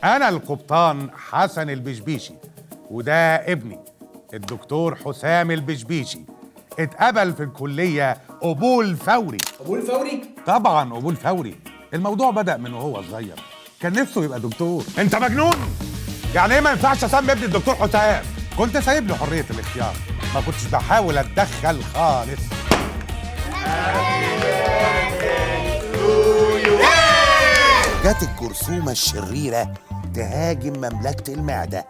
أنا القبطان حسن البشبيشي، وده ابني الدكتور حسام البشبيشي. اتقبل في الكلية قبول فوري. قبول فوري؟ طبعا قبول فوري. الموضوع بدأ من وهو صغير، كان نفسه يبقى دكتور. انت مجنون؟ يعني ايه ما ينفعش اسمي ابني الدكتور حسام؟ كنت سايب له حرية الاختيار، ما كنتش بحاول اتدخل خالص. جت الجرثومة الشريرة تهاجم مملكة المعدة.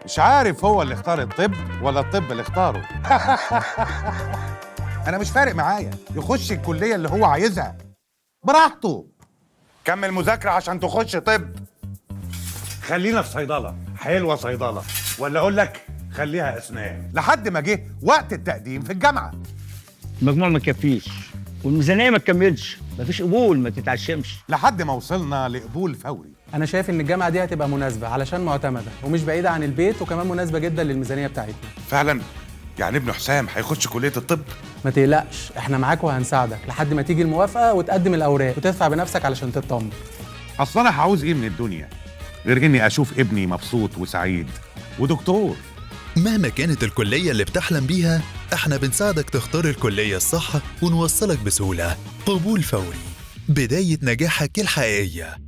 مش عارف هو اللي اختار الطب ولا الطب اللي اختاره. انا مش فارق معايا، يخش الكلية اللي هو عايزها براحته. كمل مذاكرة عشان تخش طب. خلينا في صيدلة، حلوة صيدلة، ولا اقول لك خليها اسنان، لحد ما جه وقت التقديم في الجامعة. المجموع ما يكفيش والميزانيه ما تكملش، مفيش قبول، ما تتعشمش. لحد ما وصلنا لقبول فوري. انا شايف ان الجامعه دي هتبقى مناسبه علشان معتمده ومش بعيده عن البيت، وكمان مناسبه جدا للميزانيه بتاعتنا. فعلا؟ يعني ابن حسام هيخش كلية الطب؟ ما تقلقش، احنا معاك وهنساعدك لحد ما تيجي الموافقه وتقدم الاوراق وتدفع بنفسك علشان تطمن. اصل انا هعوز ايه من الدنيا غير اني اشوف ابني مبسوط وسعيد ودكتور. مهما كانت الكلية اللي بتحلم بيها، احنا بنساعدك تختار الكلية الصح ونوصلك بسهولة. قبول فوري، بداية نجاحك الحقيقية.